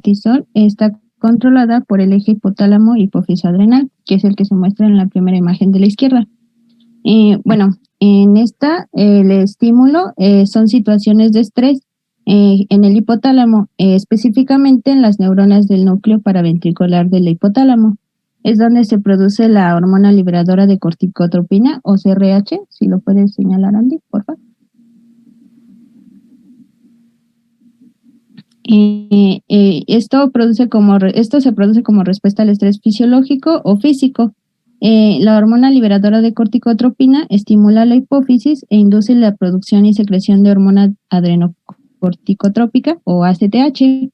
cortisol está controlada por el eje hipotálamo hipófisis adrenal, que es el que se muestra en la primera imagen de la izquierda. Bueno, en esta el estímulo son situaciones de estrés en el hipotálamo, específicamente en las neuronas del núcleo paraventricular del hipotálamo. Es donde se produce la hormona liberadora de corticotropina o CRH, si lo puedes señalar, Andy, por favor. Esto se produce como respuesta al estrés fisiológico o físico. La hormona liberadora de corticotropina estimula la hipófisis e induce la producción y secreción de hormona adrenocorticotrópica o ACTH.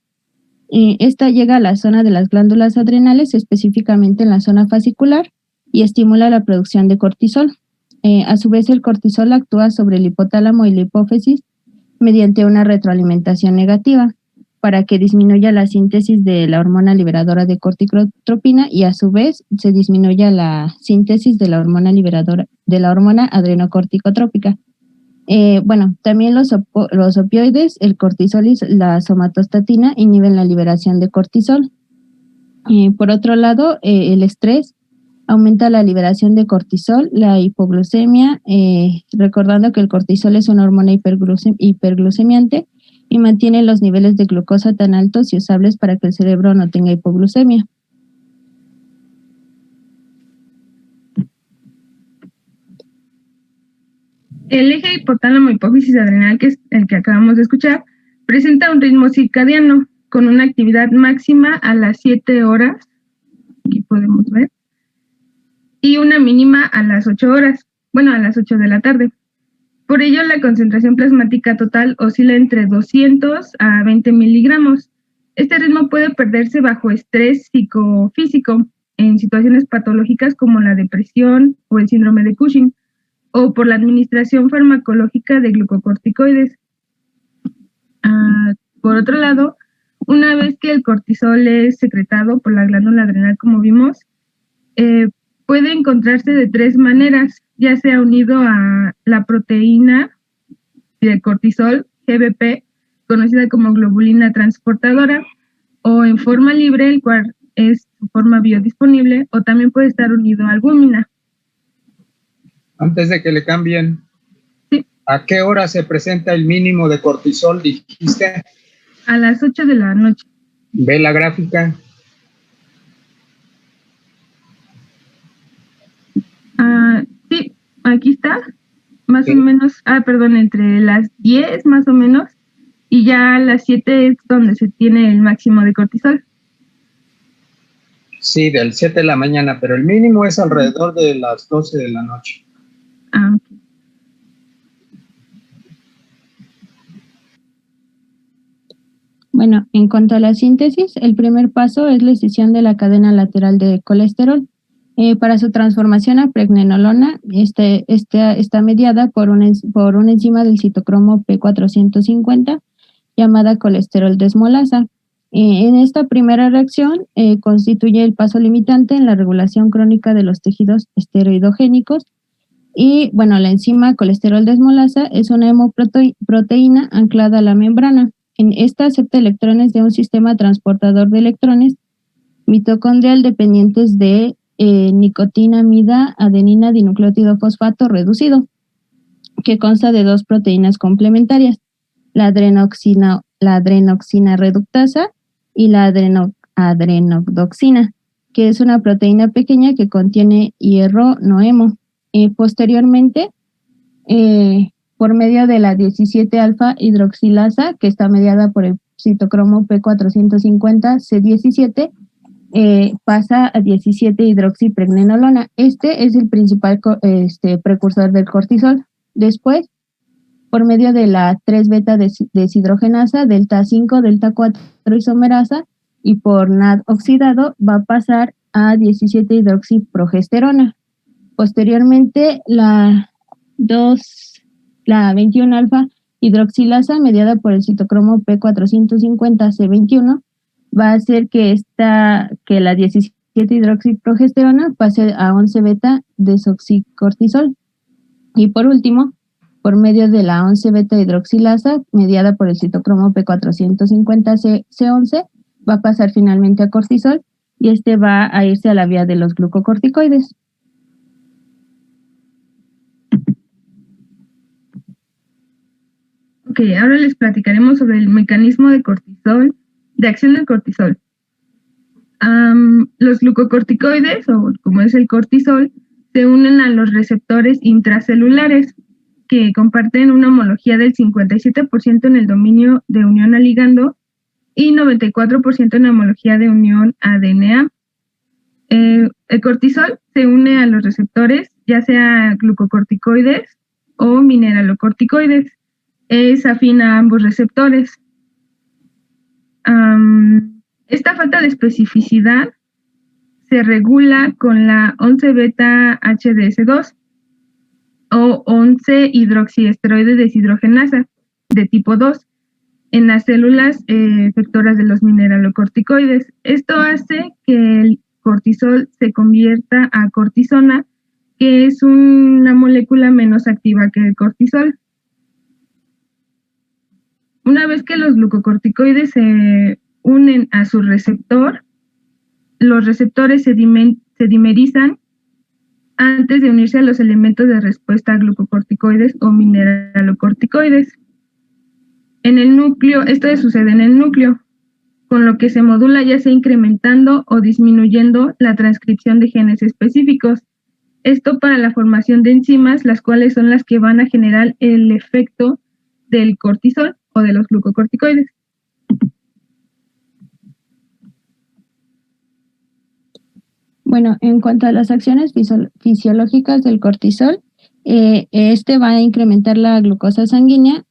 Esta llega a la zona de las glándulas adrenales, específicamente en la zona fascicular, y estimula la producción de cortisol. A su vez, el cortisol actúa sobre el hipotálamo y la hipófisis mediante una retroalimentación negativa para que disminuya la síntesis de la hormona liberadora de corticotropina y a su vez se disminuya la síntesis de la hormona liberadora de la hormona adrenocorticotrópica. Bueno, también los opioides, el cortisol y la somatostatina inhiben la liberación de cortisol. Por otro lado, el estrés aumenta la liberación de cortisol, la hipoglucemia, recordando que el cortisol es una hormona hiperglucemiante y mantiene los niveles de glucosa tan altos y usables para que el cerebro no tenga hipoglucemia. El eje hipotálamo-hipófisis adrenal, que es el que acabamos de escuchar, presenta un ritmo circadiano con una actividad máxima a las 7 horas, aquí podemos ver, y una mínima a las 8 horas, bueno, a las 8 de la tarde. Por ello, la concentración plasmática total oscila entre 200 a 20 miligramos. Este ritmo puede perderse bajo estrés psicofísico en situaciones patológicas como la depresión o el síndrome de Cushing, o por la administración farmacológica de glucocorticoides. Por otro lado, una vez que el cortisol es secretado por la glándula adrenal, como vimos, puede encontrarse de 3 maneras, ya sea unido a la proteína de cortisol, GBP, conocida como globulina transportadora, o en forma libre, el cual es su forma biodisponible, o también puede estar unido a albúmina. Antes de que le cambien, sí. ¿A qué hora se presenta el mínimo de cortisol, dijiste? A las 8 de la noche. ¿Ve la gráfica? Sí, aquí está, más o menos, entre las 10 más o menos, y ya a las 7 es donde se tiene el máximo de cortisol. Sí, del 7 de la mañana, pero el mínimo es alrededor de las 12 de la noche. Okay. Bueno, en cuanto a la síntesis, el primer paso es la escisión de la cadena lateral de colesterol. Para su transformación a pregnenolona, está mediada por una enzima del citocromo P450 llamada colesterol desmolasa. En esta primera reacción constituye el paso limitante en la regulación crónica de los tejidos esteroidogénicos. Y bueno, la enzima colesterol desmolasa es una hemoproteína anclada a la membrana. En esta acepta electrones de un sistema transportador de electrones mitocondrial dependientes de nicotinamida adenina dinucleótido fosfato reducido, que consta de 2 proteínas complementarias, la adrenoxina reductasa y la adrenodoxina, que es una proteína pequeña que contiene hierro no hemo. Posteriormente, por medio de la 17-alfa hidroxilasa, que está mediada por el citocromo P450C17, pasa a 17-hidroxipregnenolona. Este es el principal precursor del cortisol. Después, por medio de la 3-beta deshidrogenasa, delta 5, delta 4 isomerasa, y por NAD oxidado, va a pasar a 17-hidroxiprogesterona. Posteriormente, la 21-alfa hidroxilasa, mediada por el citocromo P450C21, va a hacer que la 17-hidroxiprogesterona pase a 11-beta desoxicortisol. Y por último, por medio de la 11-beta hidroxilasa, mediada por el citocromo P450C11, va a pasar finalmente a cortisol y este va a irse a la vía de los glucocorticoides. Ok, ahora les platicaremos sobre el mecanismo de acción del cortisol. Los glucocorticoides, o como es el cortisol, se unen a los receptores intracelulares que comparten una homología del 57% en el dominio de unión a ligando y 94% en la homología de unión a DNA. El cortisol se une a los receptores, ya sea glucocorticoides o mineralocorticoides. Es afín a ambos receptores. Esta falta de especificidad se regula con la 11-beta-HDS2 o 11-hidroxiesteroide deshidrogenasa de tipo 2 en las células efectoras de los mineralocorticoides. Esto hace que el cortisol se convierta a cortisona, que es una molécula menos activa que el cortisol. Una vez que los glucocorticoides se unen a su receptor, los receptores se dimerizan antes de unirse a los elementos de respuesta a glucocorticoides o mineralocorticoides. En el núcleo, esto sucede en el núcleo, con lo que se modula ya sea incrementando o disminuyendo la transcripción de genes específicos. Esto para la formación de enzimas, las cuales son las que van a generar el efecto del cortisol o de los glucocorticoides. Bueno, en cuanto a las acciones fisiológicas del cortisol, este va a incrementar la glucosa sanguínea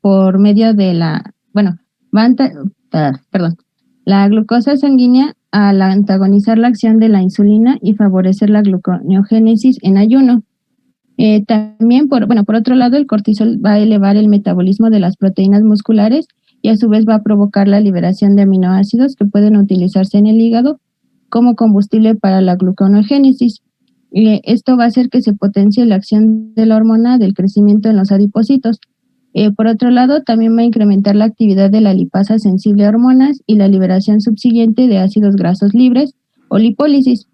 por medio de la glucosa sanguínea al antagonizar la acción de la insulina y favorecer la gluconeogénesis en ayuno. También, por otro lado, el cortisol va a elevar el metabolismo de las proteínas musculares y a su vez va a provocar la liberación de aminoácidos que pueden utilizarse en el hígado como combustible para la gluconeogénesis. Esto va a hacer que se potencie la acción de la hormona del crecimiento en los adipocitos. Por otro lado, también va a incrementar la actividad de la lipasa sensible a hormonas y la liberación subsiguiente de ácidos grasos libres o lipólisis.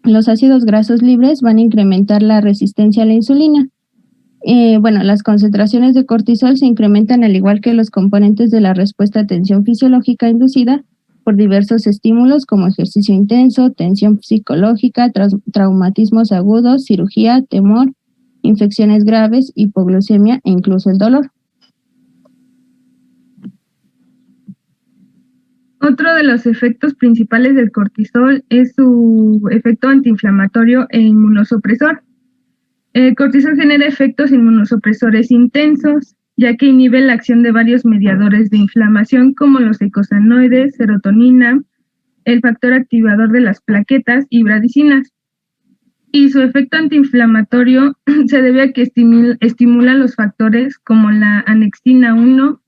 Los ácidos grasos libres van a incrementar la resistencia a la insulina. Las concentraciones de cortisol se incrementan al igual que los componentes de la respuesta a tensión fisiológica inducida por diversos estímulos como ejercicio intenso, tensión psicológica, traumatismos agudos, cirugía, temor, infecciones graves, hipoglucemia e incluso el dolor. Otro de los efectos principales del cortisol es su efecto antiinflamatorio e inmunosupresor. El cortisol genera efectos inmunosupresores intensos, ya que inhibe la acción de varios mediadores de inflamación como los eicosanoides, serotonina, el factor activador de las plaquetas y bradicinas. Y su efecto antiinflamatorio se debe a que estimula los factores como la anexina 1,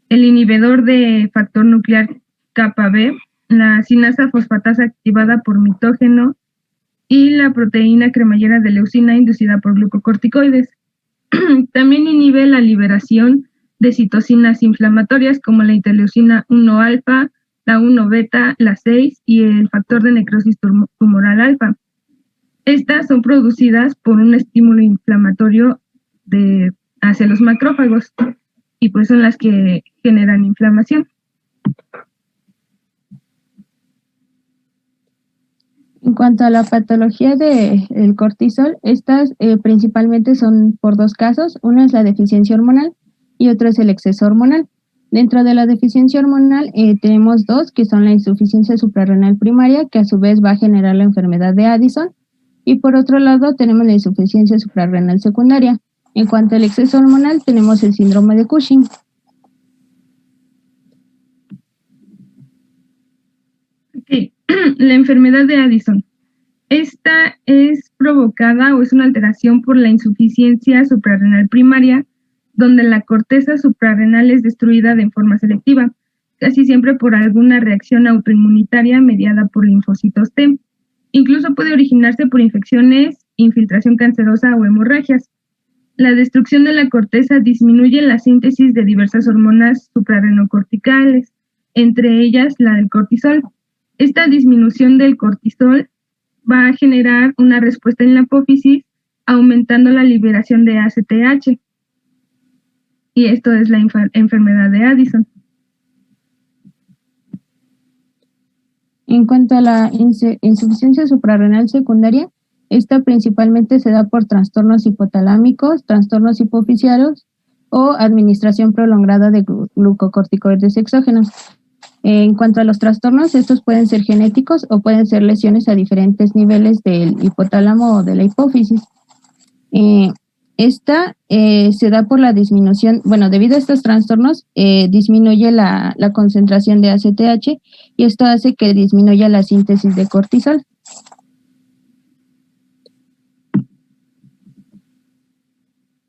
el inhibidor de factor nuclear kappa B, la sinasa fosfatasa activada por mitógeno y la proteína cremallera de leucina inducida por glucocorticoides. También inhibe la liberación de citocinas inflamatorias como la interleucina 1 alfa, la 1 beta, la 6 y el factor de necrosis tumoral alfa. Estas son producidas por un estímulo inflamatorio hacia los macrófagos y pues son las que generan inflamación. En cuanto a la patología del cortisol, estas principalmente son por dos casos. Uno es la deficiencia hormonal y otro es el exceso hormonal. Dentro de la deficiencia hormonal tenemos dos, que son la insuficiencia suprarrenal primaria, que a su vez va a generar la enfermedad de Addison, y por otro lado tenemos la insuficiencia suprarrenal secundaria. En cuanto al exceso hormonal, tenemos el síndrome de Cushing. Okay. La enfermedad de Addison. Esta es provocada o es una alteración por la insuficiencia suprarrenal primaria, donde la corteza suprarrenal es destruida de forma selectiva, casi siempre por alguna reacción autoinmunitaria mediada por linfocitos T. Incluso puede originarse por infecciones, infiltración cancerosa o hemorragias. La destrucción de la corteza disminuye la síntesis de diversas hormonas suprarrenocorticales, entre ellas la del cortisol. Esta disminución del cortisol va a generar una respuesta en la apófisis, aumentando la liberación de ACTH. Y esto es la enfermedad de Addison. En cuanto a la insuficiencia suprarrenal secundaria, esta principalmente se da por trastornos hipotalámicos, trastornos hipofisiarios o administración prolongada de glucocorticoides exógenos. En cuanto a los trastornos, estos pueden ser genéticos o pueden ser lesiones a diferentes niveles del hipotálamo o de la hipófisis. Esta se da por la disminución, debido a estos trastornos, disminuye la concentración de ACTH y esto hace que disminuya la síntesis de cortisol.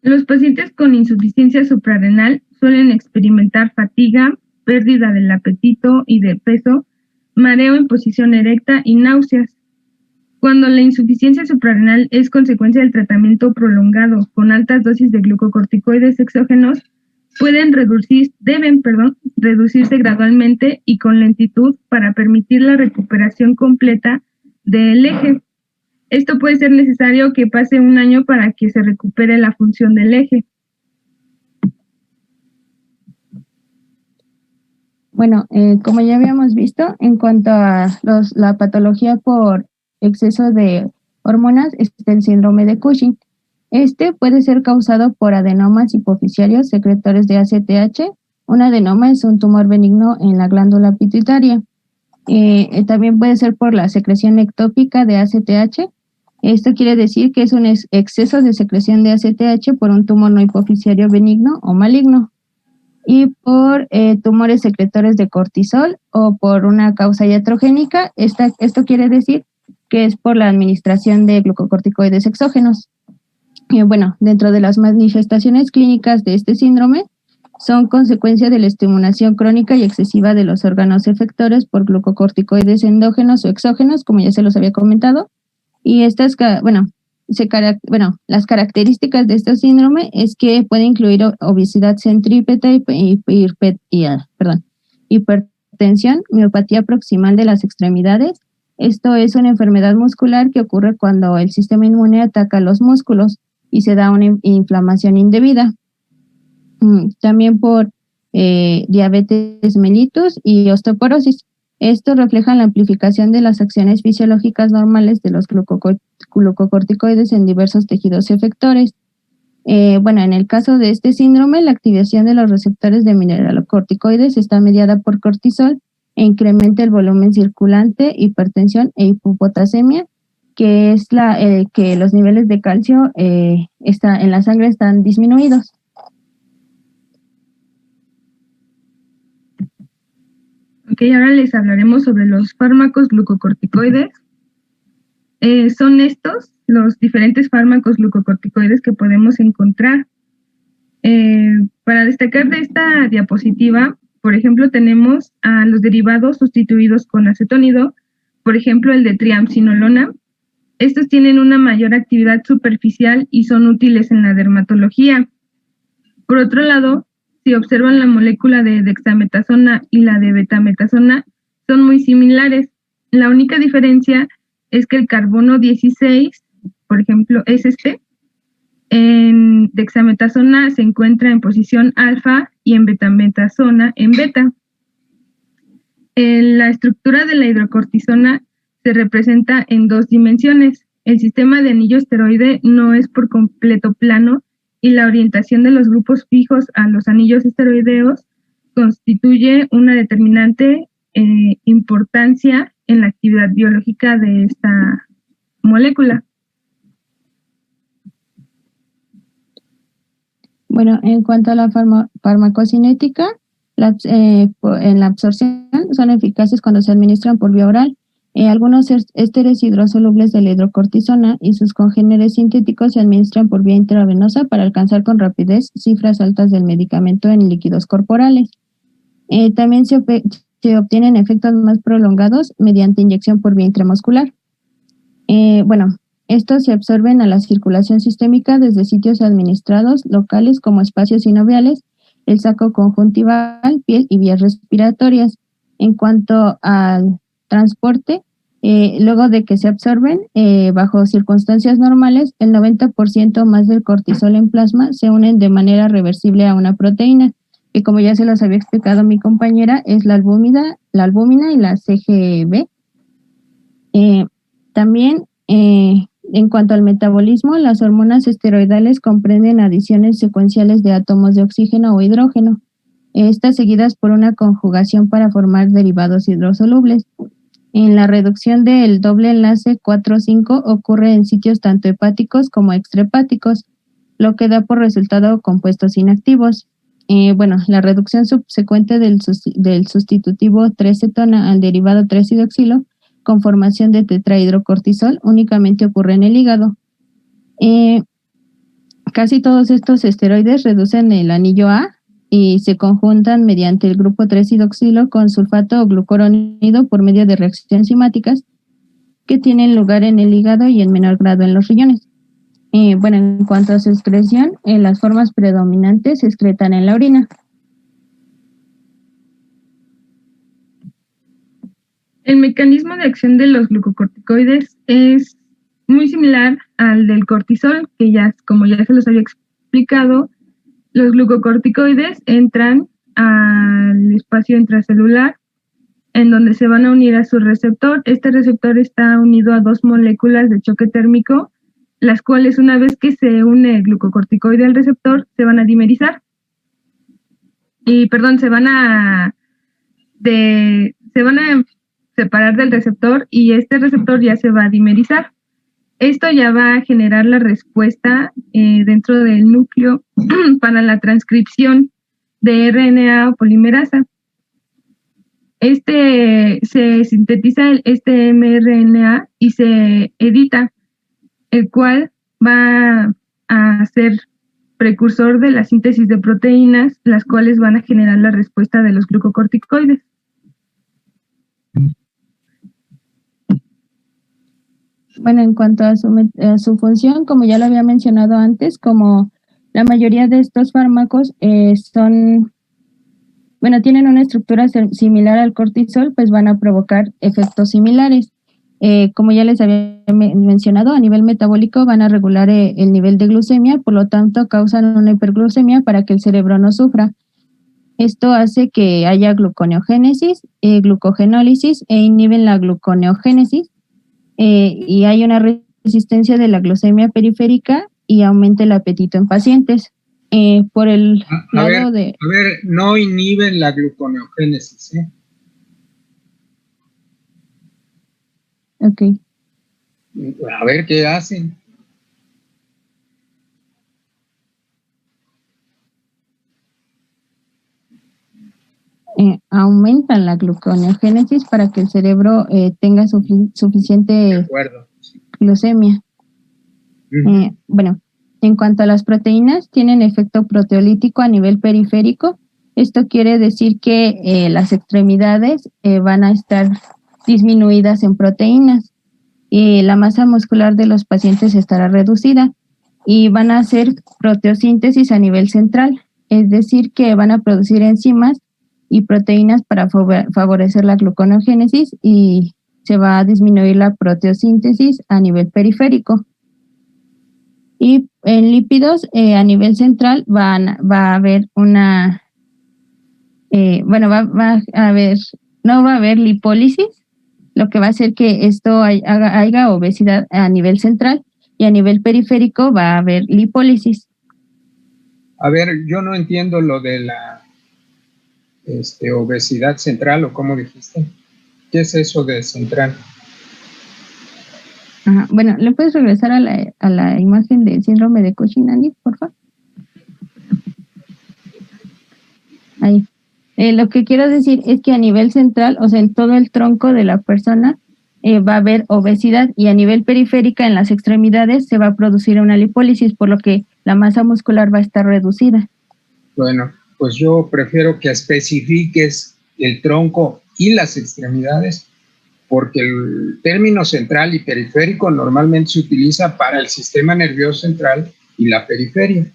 Los pacientes con insuficiencia suprarrenal suelen experimentar fatiga, pérdida del apetito y del peso, mareo en posición erecta y náuseas. Cuando la insuficiencia suprarrenal es consecuencia del tratamiento prolongado con altas dosis de glucocorticoides exógenos, deben reducirse gradualmente y con lentitud para permitir la recuperación completa del eje. Esto puede ser necesario que pase un año para que se recupere la función del eje. Como ya habíamos visto, en cuanto a la patología por exceso de hormonas, está el síndrome de Cushing. Este puede ser causado por adenomas hipofisiarios secretores de ACTH. Un adenoma es un tumor benigno en la glándula pituitaria. También puede ser por la secreción ectópica de ACTH. Esto quiere decir que es un exceso de secreción de ACTH por un tumor no hipofisiario benigno o maligno. Y por tumores secretores de cortisol o por una causa iatrogénica. Esto quiere decir que es por la administración de glucocorticoides exógenos. Dentro de las manifestaciones clínicas de este síndrome son consecuencia de la estimulación crónica y excesiva de los órganos efectores por glucocorticoides endógenos o exógenos, como ya se los había comentado. Y las características de este síndrome es que puede incluir obesidad centrípeta y hipertensión, miopatía proximal de las extremidades. Esto es una enfermedad muscular que ocurre cuando el sistema inmune ataca los músculos y se da una inflamación indebida. También por diabetes mellitus y osteoporosis. Esto refleja la amplificación de las acciones fisiológicas normales de los glucocorticoides en diversos tejidos efectores. En el caso de este síndrome, la activación de los receptores de mineralocorticoides está mediada por cortisol e incrementa el volumen circulante, hipertensión e hipopotasemia, que es que los niveles de calcio en la sangre están disminuidos. Ok, ahora les hablaremos sobre los fármacos glucocorticoides. Son estos los diferentes fármacos glucocorticoides que podemos encontrar. Para destacar de esta diapositiva, por ejemplo, tenemos a los derivados sustituidos con acetónido, por ejemplo, el de triamcinolona. Estos tienen una mayor actividad superficial y son útiles en la dermatología. Por otro lado, si observan la molécula de dexametasona y la de betametasona, son muy similares. La única diferencia es que el carbono 16, por ejemplo, es este. En dexametasona se encuentra en posición alfa y en betametasona en beta. La estructura de la hidrocortisona se representa en dos dimensiones. El sistema de anillo esteroide no es por completo plano y la orientación de los grupos fijos a los anillos esteroideos constituye una determinante importancia en la actividad biológica de esta molécula. En cuanto a la farmacocinética, en la absorción son eficaces cuando se administran por vía oral. Algunos ésteres hidrosolubles de la hidrocortisona y sus congéneres sintéticos se administran por vía intravenosa para alcanzar con rapidez cifras altas del medicamento en líquidos corporales. También se obtienen efectos más prolongados mediante inyección por vía intramuscular. Estos se absorben a la circulación sistémica desde sitios administrados locales como espacios sinoviales, el saco conjuntival, piel y vías respiratorias. En cuanto al transporte, luego de que se absorben, bajo circunstancias normales, el 90% más del cortisol en plasma se unen de manera reversible a una proteína, que como ya se los había explicado mi compañera, es la albúmina y la CGB. También, en cuanto al metabolismo, las hormonas esteroidales comprenden adiciones secuenciales de átomos de oxígeno o hidrógeno, estas seguidas por una conjugación para formar derivados hidrosolubles. En la reducción del doble enlace 4,5 ocurre en sitios tanto hepáticos como extrahepáticos, lo que da por resultado compuestos inactivos. La reducción subsecuente del sustitutivo 3-cetona al derivado 3-hidroxilo con formación de tetrahidrocortisol únicamente ocurre en el hígado. Casi todos estos esteroides reducen el anillo A y se conjuntan mediante el grupo 3-hidroxilo con sulfato o glucurónido por medio de reacciones enzimáticas que tienen lugar en el hígado y en menor grado en los riñones. En cuanto a su excreción, las formas predominantes se excretan en la orina. El mecanismo de acción de los glucocorticoides es muy similar al del cortisol, que como ya se los había explicado, los glucocorticoides entran al espacio intracelular en donde se van a unir a su receptor. Este receptor está unido a dos moléculas de choque térmico, las cuales una vez que se une el glucocorticoide al receptor, se van a dimerizar. Se van a separar del receptor y este receptor ya se va a dimerizar. Esto ya va a generar la respuesta dentro del núcleo para la transcripción de RNA o polimerasa. Se sintetiza este mRNA y se edita, el cual va a ser precursor de la síntesis de proteínas, las cuales van a generar la respuesta de los glucocorticoides. En cuanto a su función, como ya lo había mencionado antes, como la mayoría de estos fármacos tienen una estructura similar al cortisol, pues van a provocar efectos similares. Como ya les había mencionado, a nivel metabólico van a regular el nivel de glucemia, por lo tanto causan una hiperglucemia para que el cerebro no sufra. Esto hace que haya gluconeogénesis, glucogenólisis e inhiben la gluconeogénesis. Y hay una resistencia de la glucemia periférica y aumenta el apetito en pacientes. Por el lado de... A ver, no inhiben la gluconeogénesis, ¿eh? Ok. A ver qué hacen. Aumentan la gluconeogénesis para que el cerebro tenga suficiente glucemia. En cuanto a las proteínas, tienen efecto proteolítico a nivel periférico. Esto quiere decir que las extremidades van a estar disminuidas en proteínas y la masa muscular de los pacientes estará reducida y van a hacer proteosíntesis a nivel central, es decir, que van a producir enzimas y proteínas para favorecer la gluconeogénesis y se va a disminuir la proteosíntesis a nivel periférico. Y en lípidos, a nivel central, va a haber no va a haber lipólisis, lo que va a hacer que esto haya obesidad a nivel central, y a nivel periférico va a haber lipólisis. A ver, yo no entiendo lo de la obesidad central, o cómo dijiste. ¿Qué es eso de central? Ajá. ¿Le puedes regresar a la imagen del síndrome de Cushing-Andy, por favor? Ahí. Lo que quiero decir es que a nivel central, o sea, en todo el tronco de la persona, va a haber obesidad, y a nivel periférica, en las extremidades, se va a producir una lipólisis, por lo que la masa muscular va a estar reducida. Bueno, pues yo prefiero que especifiques el tronco y las extremidades, porque el término central y periférico normalmente se utiliza para el sistema nervioso central y la periferia.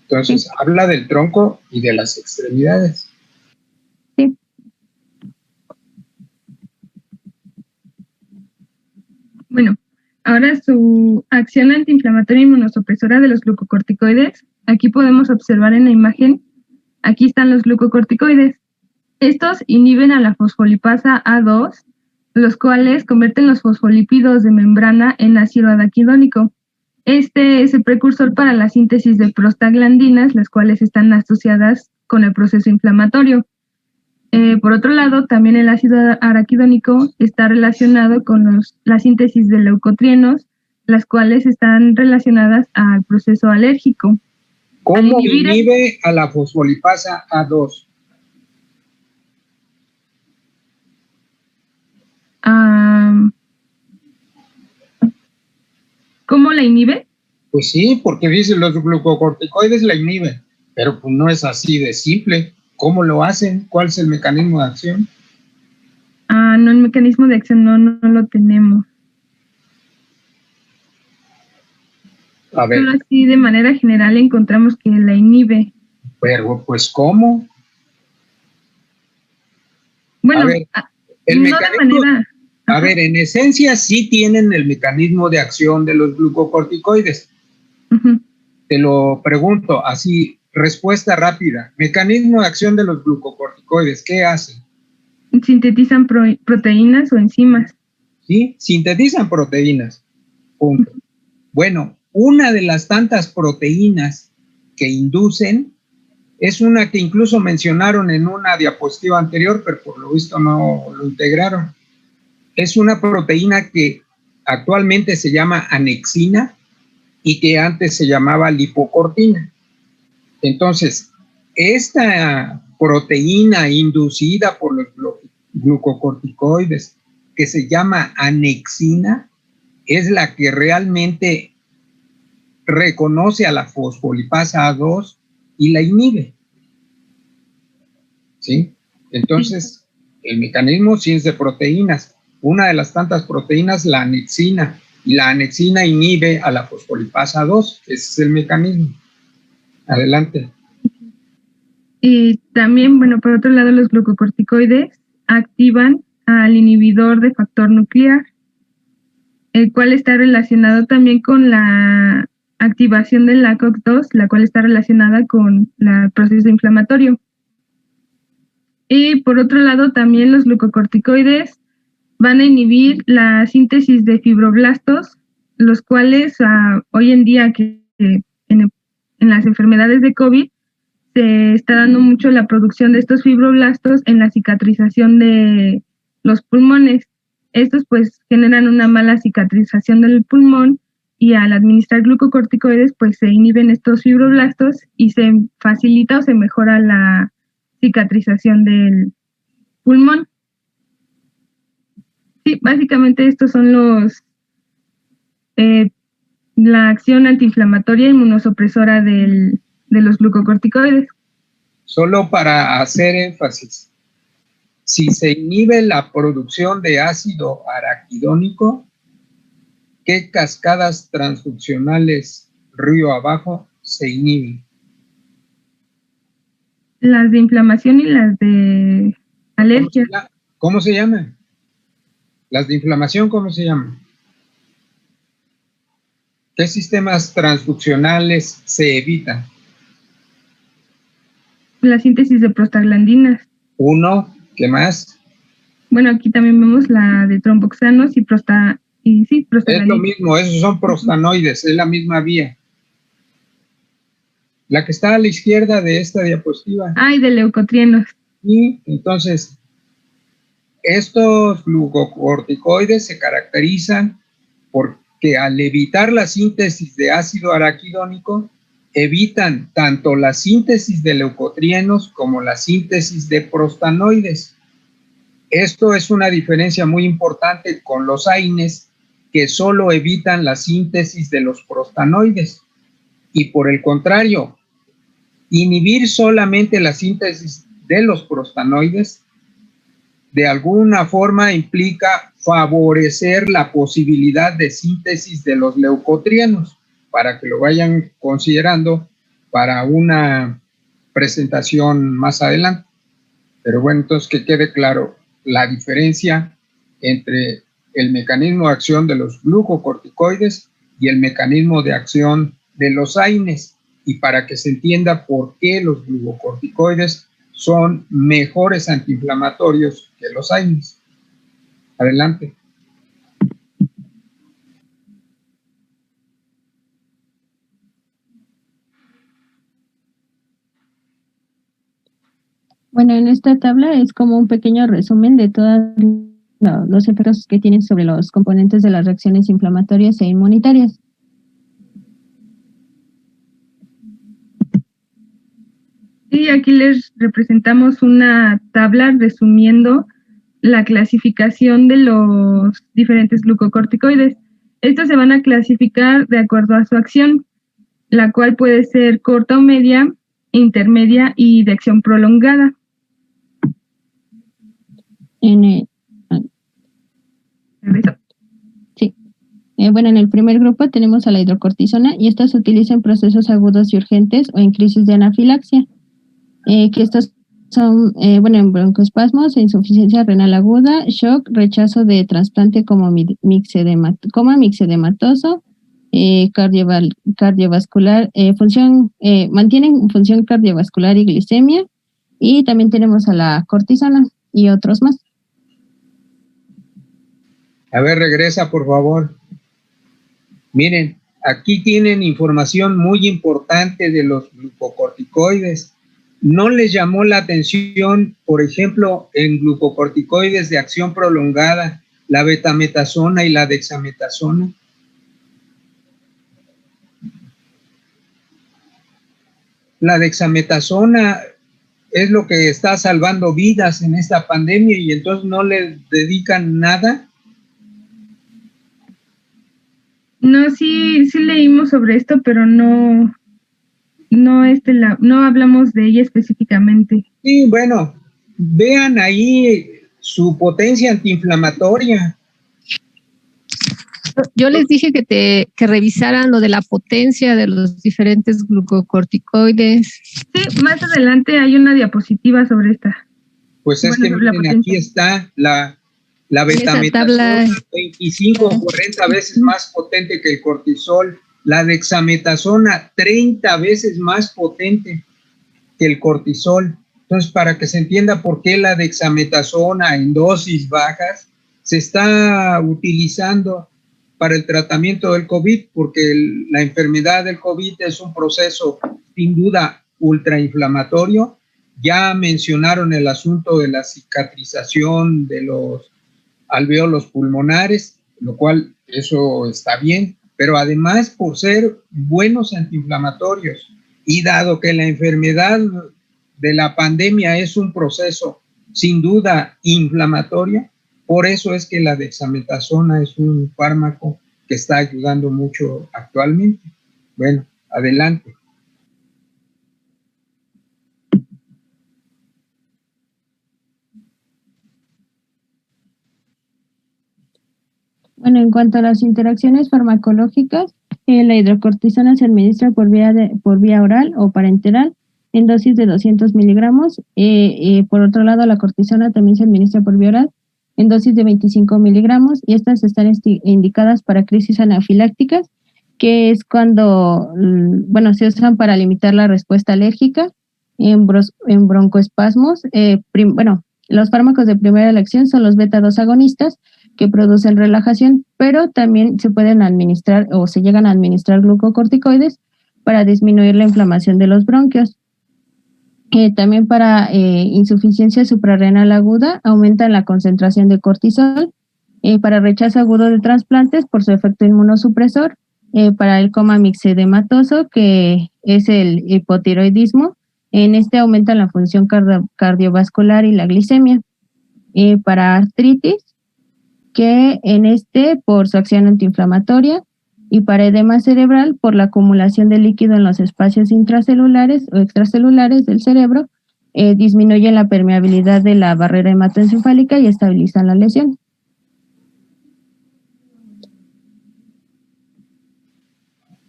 Entonces, habla del tronco y de las extremidades. Sí, Ahora su acción antiinflamatoria inmunosupresora de los glucocorticoides. Aquí podemos observar en la imagen, aquí están los glucocorticoides. Estos inhiben a la fosfolipasa A2, los cuales convierten los fosfolípidos de membrana en ácido araquidónico. Este es el precursor para la síntesis de prostaglandinas, las cuales están asociadas con el proceso inflamatorio. Por otro lado, también el ácido araquidónico está relacionado con la síntesis de leucotrienos, las cuales están relacionadas al proceso alérgico. ¿Cómo inhibe a la fosfolipasa A2? ¿Cómo la inhibe? Pues sí, porque dicen los glucocorticoides la inhiben, pero pues no es así de simple. ¿Cómo lo hacen? ¿Cuál es el mecanismo de acción? No, el mecanismo de acción no lo tenemos. A ver. Solo así de manera general encontramos que la inhibe. Pero pues ¿cómo? Bueno, a ver, el no mecanismo, de manera... A ver, en esencia sí tienen el mecanismo de acción de los glucocorticoides. Te lo pregunto así, respuesta rápida. Mecanismo de acción de los glucocorticoides, ¿qué hacen? Sintetizan proteínas o enzimas. Sí, sintetizan proteínas. Punto. Bueno, una de las tantas proteínas que inducen es una que incluso mencionaron en una diapositiva anterior, pero por lo visto no lo integraron. Es una proteína que actualmente se llama anexina y que antes se llamaba lipocortina. Entonces, esta proteína inducida por los glucocorticoides, que se llama anexina, es la que realmente reconoce a la fosfolipasa A2 y la inhibe. ¿Sí? Entonces, el mecanismo sí es de proteínas. Una de las tantas proteínas, la anexina, y la anexina inhibe a la fosfolipasa 2. Ese es el mecanismo. Adelante. Y también, bueno, por otro lado, los glucocorticoides activan al inhibidor de factor nuclear, el cual está relacionado también con la activación de la COX-2, la cual está relacionada con el proceso inflamatorio. Y por otro lado, también los glucocorticoides van a inhibir la síntesis de fibroblastos, los cuales hoy en día que en las enfermedades de COVID se está dando mucho la producción de estos fibroblastos en la cicatrización de los pulmones. Estos pues generan una mala cicatrización del pulmón y al administrar glucocorticoides pues se inhiben estos fibroblastos y se facilita o se mejora la cicatrización del pulmón. Sí, básicamente estos son la acción antiinflamatoria inmunosupresora de los glucocorticoides. Solo para hacer énfasis, si se inhibe la producción de ácido araquidónico, ¿qué cascadas transfuncionales río abajo se inhiben? Las de inflamación y las de alergia. ¿Cómo se llaman? Las de inflamación, ¿cómo se llaman? ¿Qué sistemas transfuncionales se evitan? La síntesis de prostaglandinas. Uno, ¿qué más? Bueno, aquí también vemos la de tromboxanos y prostaglandinas. Es lo mismo, esos son prostanoides, es la misma vía. La que está a la izquierda de esta diapositiva. Y de leucotrienos. Y entonces, estos glucocorticoides se caracterizan porque al evitar la síntesis de ácido araquidónico, evitan tanto la síntesis de leucotrienos como la síntesis de prostanoides. Esto es una diferencia muy importante con los AINES, que solo evitan la síntesis de los prostanoides. Y por el contrario, inhibir solamente la síntesis de los prostanoides de alguna forma implica favorecer la posibilidad de síntesis de los leucotrienos, para que lo vayan considerando para una presentación más adelante. Pero bueno, entonces que quede claro la diferencia entre el mecanismo de acción de los glucocorticoides y el mecanismo de acción de los AINES, y para que se entienda por qué los glucocorticoides son mejores antiinflamatorios que los AINES. Adelante. Bueno, en esta tabla es como un pequeño resumen de todos los efectos que tienen sobre los componentes de las reacciones inflamatorias e inmunitarias. Y aquí les representamos una tabla resumiendo la clasificación de los diferentes glucocorticoides. Estos se van a clasificar de acuerdo a su acción, la cual puede ser corta o media, intermedia y de acción prolongada. Bueno, en el primer grupo tenemos a la hidrocortisona y esta se utiliza en procesos agudos y urgentes o en crisis de anafilaxia, que estos son, en broncoespasmos, insuficiencia renal aguda, shock, rechazo de trasplante como mixedematoso, cardiovascular, mantienen función cardiovascular y glicemia, y también tenemos a la cortisona y otros más. A ver, regresa, por favor. Miren, aquí tienen información muy importante de los glucocorticoides. ¿No les llamó la atención, por ejemplo, en glucocorticoides de acción prolongada, la betametasona y la dexametasona? La dexametasona es lo que está salvando vidas en esta pandemia y entonces no le dedican nada. No, sí leímos sobre esto, pero no hablamos de ella específicamente. Sí, bueno, vean ahí su potencia antiinflamatoria. Yo les dije que revisaran lo de la potencia de los diferentes glucocorticoides. Sí, más adelante hay una diapositiva sobre esta. Pues es que miren, aquí está la betametasona, 25 o 40 veces más potente que el cortisol. La dexametasona, 30 veces más potente que el cortisol. Entonces, para que se entienda por qué la dexametasona en dosis bajas se está utilizando para el tratamiento del COVID, porque la enfermedad del COVID es un proceso sin duda ultrainflamatorio. Ya mencionaron el asunto de la cicatrización de los alvéolos pulmonares, lo cual eso está bien, pero además por ser buenos antiinflamatorios y dado que la enfermedad de la pandemia es un proceso sin duda inflamatorio, por eso es que la dexametasona es un fármaco que está ayudando mucho actualmente. Bueno, adelante. Bueno, en cuanto a las interacciones farmacológicas, la hidrocortisona se administra por vía oral o parenteral en dosis de 200 miligramos. Por otro lado, la cortisona también se administra por vía oral en dosis de 25 miligramos y estas están indicadas para crisis anafilácticas, que es cuando, se usan para limitar la respuesta alérgica en broncoespasmos. Los fármacos de primera elección son los beta-2 agonistas, que producen relajación, pero también se pueden administrar o se llegan a administrar glucocorticoides para disminuir la inflamación de los bronquios. También para insuficiencia suprarrenal aguda aumentan la concentración de cortisol. Para rechazo agudo de trasplantes por su efecto inmunosupresor. Para el coma mixedematoso, que es el hipotiroidismo, en este aumenta la función cardiovascular y la glicemia. Para artritis, que en este por su acción antiinflamatoria, y para edema cerebral por la acumulación de líquido en los espacios intracelulares o extracelulares del cerebro, disminuye la permeabilidad de la barrera hematoencefálica y estabilizan la lesión.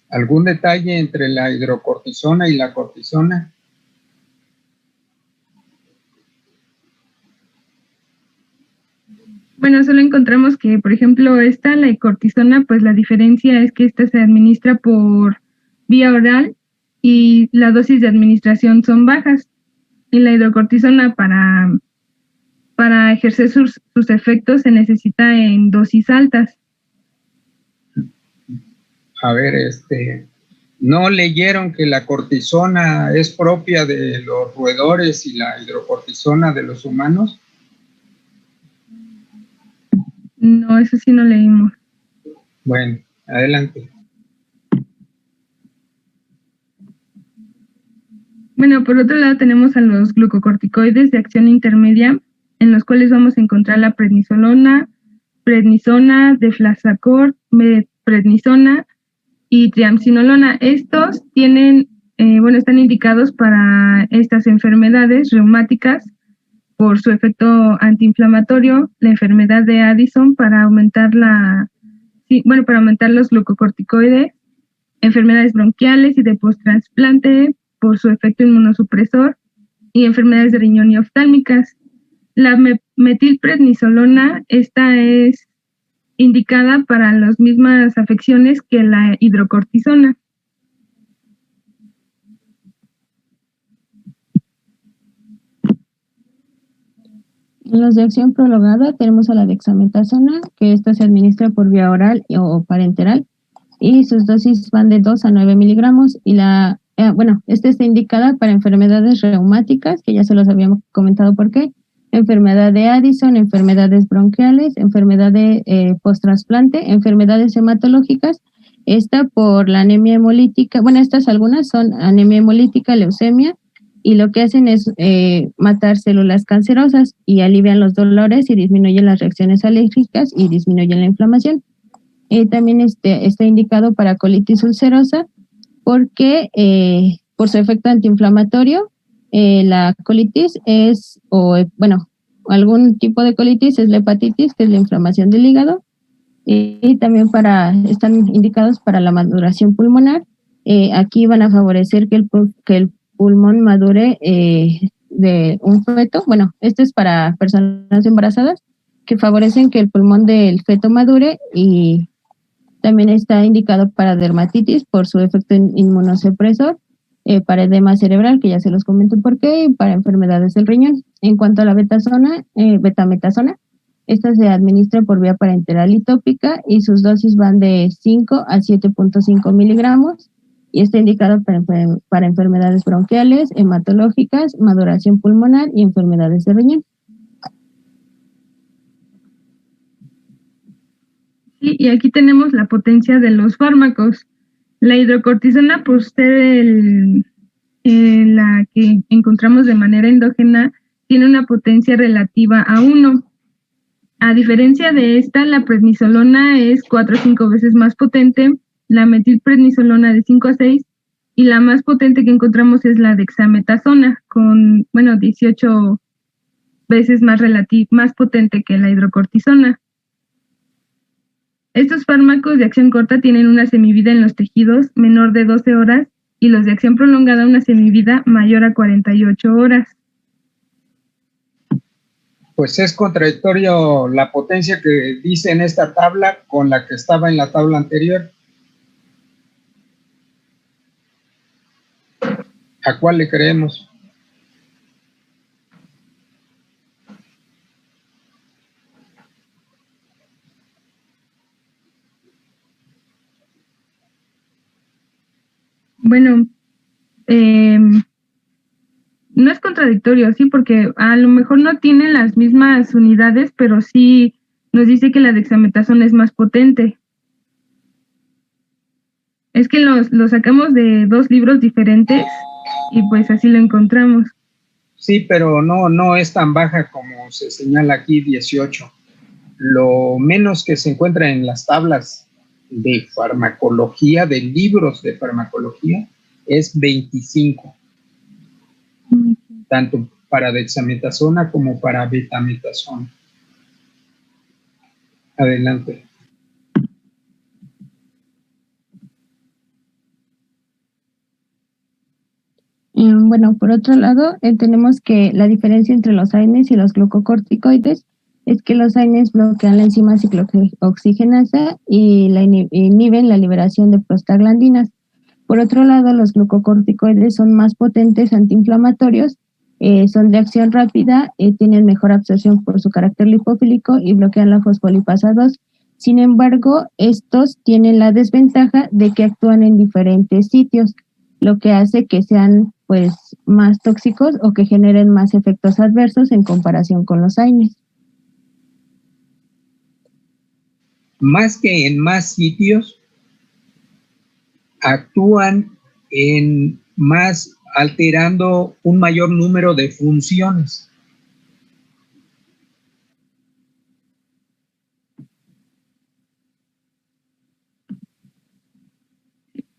¿Algún detalle entre la hidrocortisona y la cortisona? Bueno, solo encontramos que, por ejemplo, la cortisona, pues la diferencia es que esta se administra por vía oral y la dosis de administración son bajas. Y la hidrocortisona para ejercer sus efectos se necesita en dosis altas. A ver, ¿no leyeron que la cortisona es propia de los roedores y la hidrocortisona de los humanos? No, eso sí no leímos. Bueno, adelante. Bueno, por otro lado tenemos a los glucocorticoides de acción intermedia, en los cuales vamos a encontrar la prednisolona, deflazacort, prednisona y triamcinolona. Estos están indicados para estas enfermedades reumáticas por su efecto antiinflamatorio, la enfermedad de Addison para aumentar los glucocorticoides, enfermedades bronquiales y de posttrasplante por su efecto inmunosupresor y enfermedades de riñón y oftálmicas. La metilprednisolona, esta es indicada para las mismas afecciones que la hidrocortisona. En los de acción prolongada tenemos a la dexametasona, que esta se administra por vía oral o parenteral, y sus dosis van de 2 a 9 miligramos, y esta está indicada para enfermedades reumáticas, que ya se los habíamos comentado por qué, enfermedad de Addison, enfermedades bronquiales, enfermedad de post-trasplante, enfermedades hematológicas, esta por la anemia hemolítica, estas algunas son anemia hemolítica, leucemia, y lo que hacen es matar células cancerosas y alivian los dolores y disminuyen las reacciones alérgicas y disminuyen la inflamación. También está indicado para colitis ulcerosa porque por su efecto antiinflamatorio, la colitis algún tipo de colitis es la hepatitis, que es la inflamación del hígado, y también están indicados para la maduración pulmonar. Aquí van a favorecer que el pulmón madure de un feto. Esto es para personas embarazadas, que favorecen que el pulmón del feto madure, y también está indicado para dermatitis por su efecto inmunosupresor, para edema cerebral, que ya se los comento por qué, y para enfermedades del riñón. En cuanto a la betametasona, esta se administra por vía parenteral y tópica, y sus dosis van de 5 a 7.5 miligramos, y está indicado para enfermedades bronquiales, hematológicas, maduración pulmonar y enfermedades de riñón. Sí, y aquí tenemos la potencia de los fármacos. La hidrocortisona, por ser la que encontramos de manera endógena, tiene una potencia relativa a 1. A diferencia de esta, la prednisolona es 4 o 5 veces más potente, la metilprednisolona de 5 a 6, y la más potente que encontramos es la dexametasona, con 18 veces más potente que la hidrocortisona. Estos fármacos de acción corta tienen una semivida en los tejidos menor de 12 horas y los de acción prolongada una semivida mayor a 48 horas. Pues es contradictorio la potencia que dice en esta tabla con la que estaba en la tabla anterior. ¿A cuál le creemos? Bueno, no es contradictorio, sí, porque a lo mejor no tienen las mismas unidades, pero sí nos dice que la dexametasona es más potente. Es que lo sacamos de 2 libros diferentes y pues así lo encontramos. Sí, pero no es tan baja como se señala aquí, 18. Lo menos que se encuentra en las tablas de farmacología, de libros de farmacología, es 25. Tanto para dexametasona como para betametasona. Adelante. Por otro lado, tenemos que la diferencia entre los AINES y los glucocorticoides es que los AINES bloquean la enzima ciclooxigenasa y inhiben la liberación de prostaglandinas. Por otro lado, los glucocorticoides son más potentes antiinflamatorios, son de acción rápida, tienen mejor absorción por su carácter lipofílico y bloquean la fosfolipasa 2. Sin embargo, estos tienen la desventaja de que actúan en diferentes sitios, lo que hace que sean pues más tóxicos o que generen más efectos adversos en comparación con los AINES. Más que en más sitios, actúan en más, alterando un mayor número de funciones.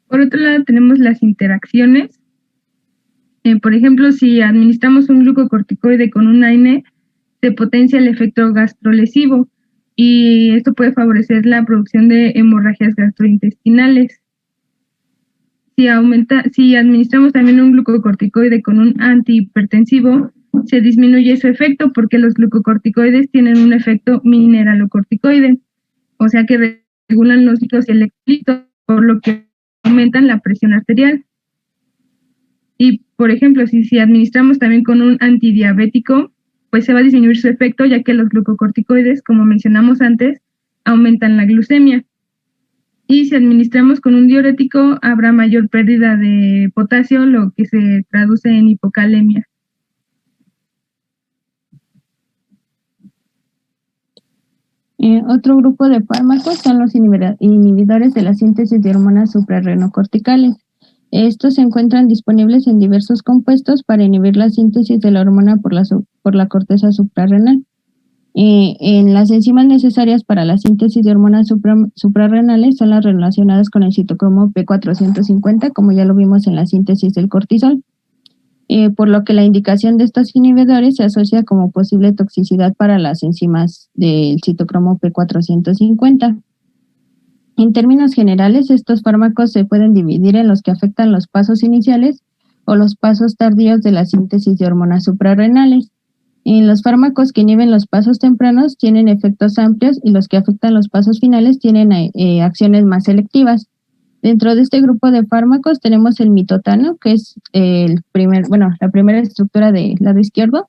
Por otro lado, tenemos las interacciones. Por ejemplo, si administramos un glucocorticoide con un AINE, se potencia el efecto gastrolesivo y esto puede favorecer la producción de hemorragias gastrointestinales. Si administramos también un glucocorticoide con un antihipertensivo, se disminuye su efecto porque los glucocorticoides tienen un efecto mineralocorticoide, o sea que regulan los líquidos y electrolitos, por lo que aumentan la presión arterial. Y, por ejemplo, si administramos también con un antidiabético, pues se va a disminuir su efecto, ya que los glucocorticoides, como mencionamos antes, aumentan la glucemia. Y si administramos con un diurético, habrá mayor pérdida de potasio, lo que se traduce en hipocalemia. Otro grupo de fármacos son los inhibidores de la síntesis de hormonas suprarrenocorticales. Estos se encuentran disponibles en diversos compuestos para inhibir la síntesis de la hormona por la corteza suprarrenal. En las enzimas necesarias para la síntesis de hormonas suprarrenales son las relacionadas con el citocromo P450, como ya lo vimos en la síntesis del cortisol, por lo que la indicación de estos inhibidores se asocia como posible toxicidad para las enzimas del citocromo P450. En términos generales, estos fármacos se pueden dividir en los que afectan los pasos iniciales o los pasos tardíos de la síntesis de hormonas suprarrenales. Los fármacos que inhiben los pasos tempranos tienen efectos amplios y los que afectan los pasos finales tienen acciones más selectivas. Dentro de este grupo de fármacos tenemos el mitotano, que es la primera estructura del lado izquierdo,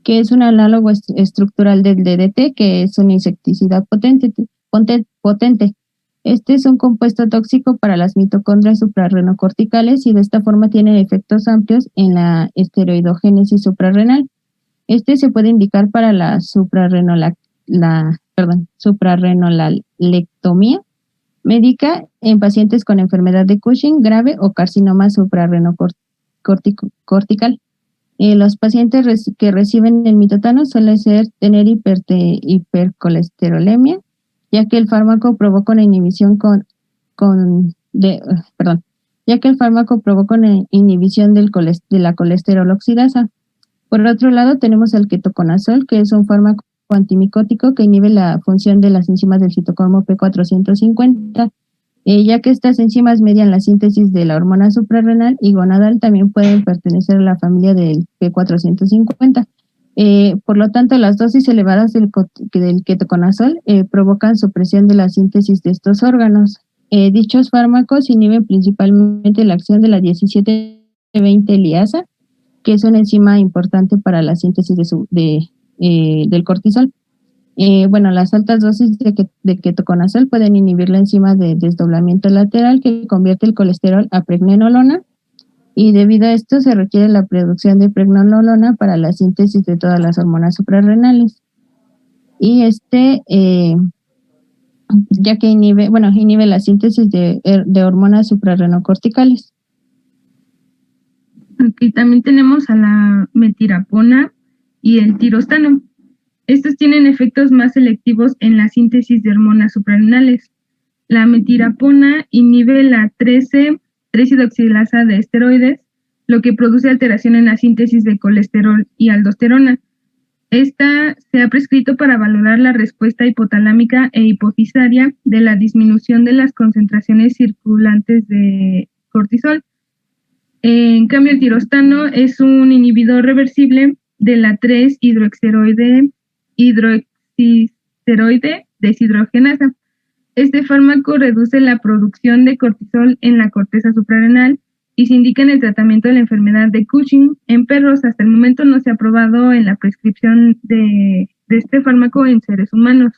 que es un análogo estructural del DDT, que es un insecticida potente. Este es un compuesto tóxico para las mitocondrias suprarrenocorticales y de esta forma tiene efectos amplios en la esteroidogénesis suprarrenal. Este se puede indicar para la suprarrenolectomía médica en pacientes con enfermedad de Cushing grave o carcinoma suprarrenocortical. Los pacientes que reciben el mitotano suelen tener hipercolesterolemia, ya que el fármaco provoca una inhibición de la colesterol oxidasa. Por otro lado, tenemos el ketoconazol, que es un fármaco antimicótico que inhibe la función de las enzimas del citocromo P450, ya que estas enzimas median la síntesis de la hormona suprarrenal y gonadal, también pueden pertenecer a la familia del P450. Por lo tanto, las dosis elevadas del ketoconazol provocan supresión de la síntesis de estos órganos. Dichos fármacos inhiben principalmente la acción de la 1720 liasa, que es una enzima importante para la síntesis del cortisol. Las altas dosis de ketoconazol pueden inhibir la enzima de desdoblamiento lateral que convierte el colesterol a pregnenolona, y debido a esto se requiere la producción de pregnenolona para la síntesis de todas las hormonas suprarrenales. Y ya que inhibe la síntesis de hormonas suprarrenocorticales. Aquí también tenemos a la metirapona y el tirostano. Estos tienen efectos más selectivos en la síntesis de hormonas suprarrenales. La metirapona inhibe la 13-hidroxilasa de esteroides, lo que produce alteración en la síntesis de colesterol y aldosterona. Esta se ha prescrito para valorar la respuesta hipotalámica e hipofisaria de la disminución de las concentraciones circulantes de cortisol. En cambio, el tirostano es un inhibidor reversible de la 3-hidroxilasa corticosteroide deshidrogenasa. Este fármaco reduce la producción de cortisol en la corteza suprarrenal y se indica en el tratamiento de la enfermedad de Cushing en perros. Hasta el momento no se ha aprobado en la prescripción de este fármaco en seres humanos.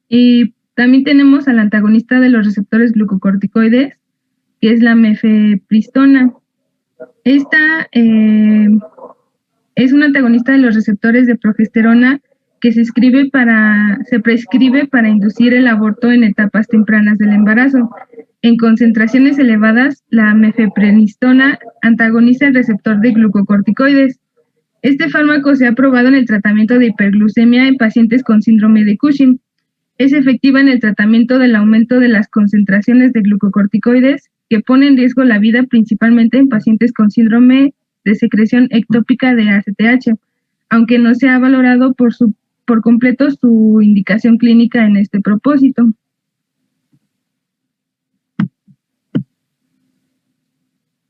Y también tenemos al antagonista de los receptores glucocorticoides, que es la mifepristona. Esta es un antagonista de los receptores de progesterona que se prescribe para inducir el aborto en etapas tempranas del embarazo. En concentraciones elevadas, la mifepristona antagoniza el receptor de glucocorticoides. Este fármaco se ha probado en el tratamiento de hiperglucemia en pacientes con síndrome de Cushing. Es efectiva en el tratamiento del aumento de las concentraciones de glucocorticoides que pone en riesgo la vida principalmente en pacientes con síndrome de secreción ectópica de ACTH, aunque no se ha valorado por completo su indicación clínica en este propósito.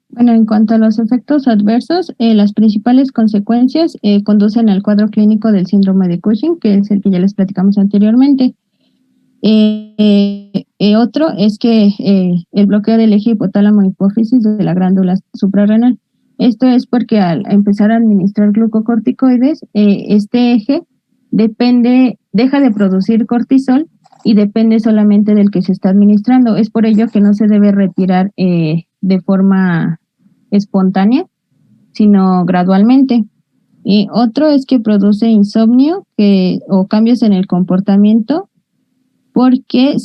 Bueno, en cuanto a los efectos adversos, las principales consecuencias conducen al cuadro clínico del síndrome de Cushing, que es el que ya les platicamos anteriormente. Otro es que el bloqueo del eje hipotálamo-hipófisis de la glándula suprarrenal. Esto es porque al empezar a administrar glucocorticoides, este eje deja de producir cortisol y depende solamente del que se está administrando. Es por ello que no se debe retirar de forma espontánea, sino gradualmente. Y otro es que produce insomnio o cambios en el comportamiento, porque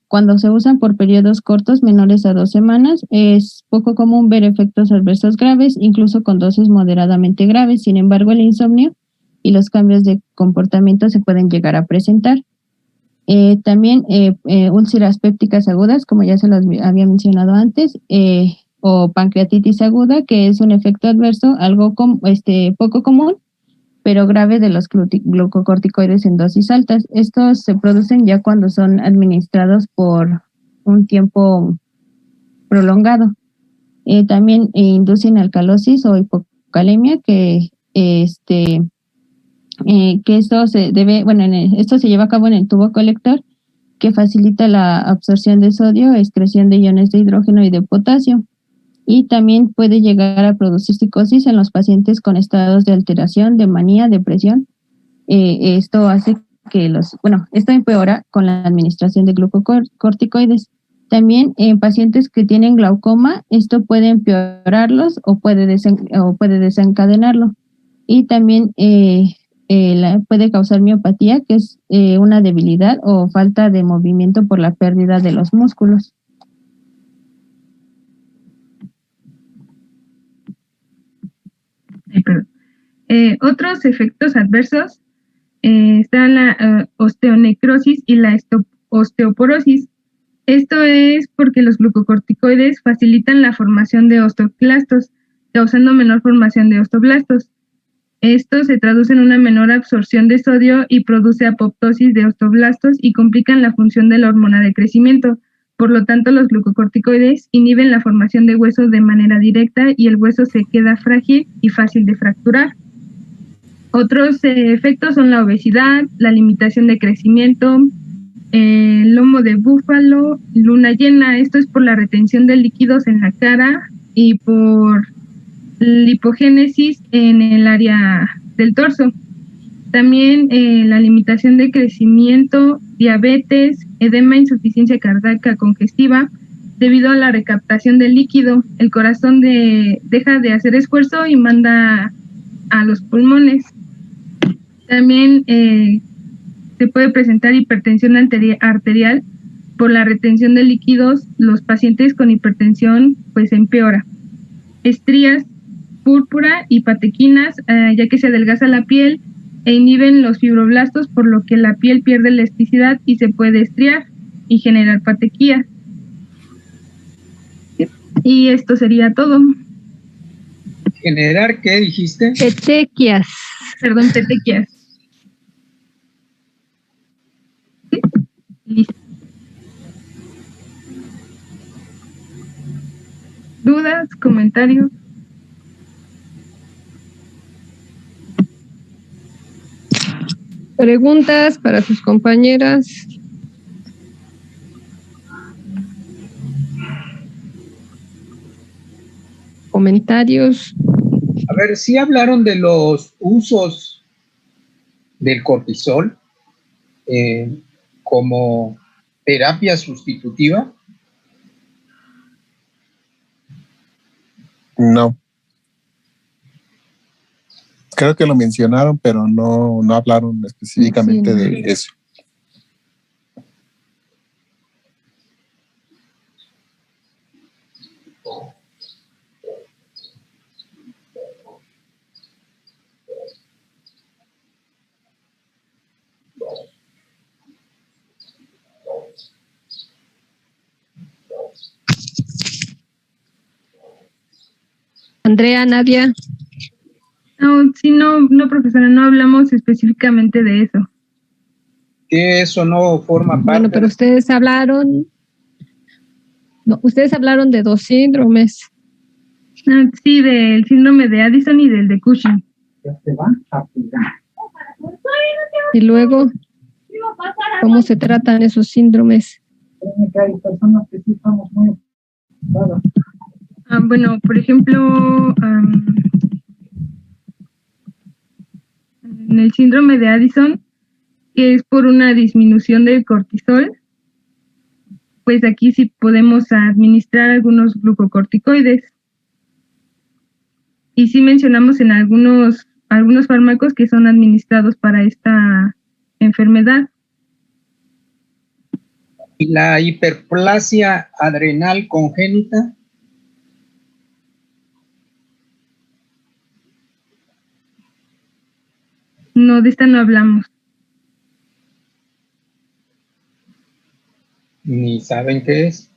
cuando se usan por periodos cortos menores a 2 semanas, es poco común ver efectos adversos graves, incluso con dosis moderadamente graves. Sin embargo, el insomnio y los cambios de comportamiento se pueden llegar a presentar. También úlceras pépticas agudas, como ya se los había mencionado antes, o pancreatitis aguda, que es un efecto adverso, algo poco común, pero grave de los glucocorticoides en dosis altas. Estos se producen ya cuando son administrados por un tiempo prolongado. También inducen alcalosis o hipocalemia, que esto esto se lleva a cabo en el tubo colector, que facilita la absorción de sodio, excreción de iones de hidrógeno y de potasio. Y también puede llegar a producir psicosis en los pacientes con estados de alteración, de manía, depresión. Esto hace que esto empeora con la administración de glucocorticoides. También en pacientes que tienen glaucoma, esto puede empeorarlos o puede desencadenarlo. Y también puede causar miopatía, que es una debilidad o falta de movimiento por la pérdida de los músculos. Otros efectos adversos están la osteonecrosis y la osteoporosis. Esto es porque los glucocorticoides facilitan la formación de osteoclastos, causando menor formación de osteoblastos. Esto se traduce en una menor absorción de sodio y produce apoptosis de osteoblastos y complican la función de la hormona de crecimiento. Por lo tanto, los glucocorticoides inhiben la formación de huesos de manera directa y el hueso se queda frágil y fácil de fracturar. Otros efectos son la obesidad, la limitación de crecimiento, lomo de búfalo, luna llena. Esto es por la retención de líquidos en la cara y por lipogénesis en el área del torso. También la limitación de crecimiento, diabetes, edema, insuficiencia cardíaca congestiva, debido a la recaptación del líquido. El corazón deja de hacer esfuerzo y manda a los pulmones. También se puede presentar hipertensión arterial por la retención de líquidos. Los pacientes con hipertensión pues empeora. Estrías, púrpura y patequinas, ya que se adelgaza la piel e inhiben los fibroblastos, por lo que la piel pierde elasticidad y se puede estriar y generar patequía. Y esto sería todo. ¿Generar qué dijiste? Petequias. Perdón, petequias. ¿Sí? Listo. ¿Dudas? ¿Comentarios? Preguntas para sus compañeras. Comentarios. A ver, sí hablaron de los usos del cortisol como terapia sustitutiva. No. Creo que lo mencionaron, pero no hablaron específicamente de eso. Andrea, Nadia. No, sí, no, profesora, no hablamos específicamente de eso. Que eso no forma parte. Bueno, pero ustedes hablaron de 2 síndromes. Sí, del síndrome de Addison y del de Cushing. Y luego, ¿cómo se tratan esos síndromes? Bueno, por ejemplo, en el síndrome de Addison, que es por una disminución del cortisol, pues aquí sí podemos administrar algunos glucocorticoides. Y sí mencionamos en algunos fármacos que son administrados para esta enfermedad. ¿Y la hiperplasia adrenal congénita? No, de esta no hablamos. Ni saben qué es.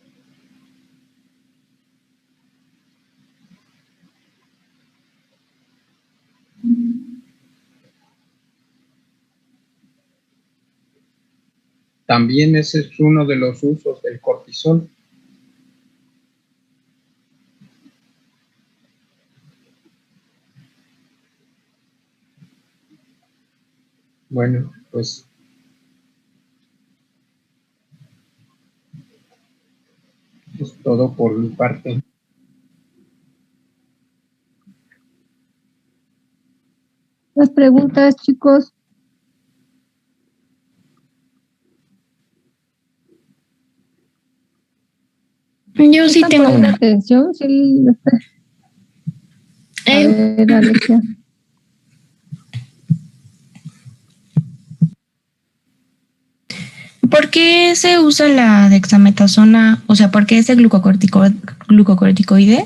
También ese es uno de los usos del cortisol. Bueno, pues es todo por mi parte. Las preguntas, chicos. Yo sí tengo una. una. Atención, sí. A ver, Alexia. ¿Por qué se usa la dexametasona? O sea, ¿por qué ese glucocorticoide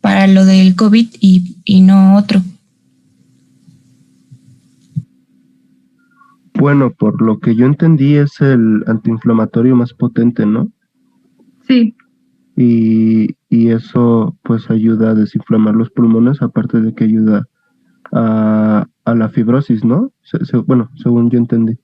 para lo del COVID y no otro? Bueno, por lo que yo entendí es el antiinflamatorio más potente, ¿no? Sí. Y eso pues ayuda a desinflamar los pulmones, aparte de que ayuda a la fibrosis, ¿no? Bueno, según yo entendí.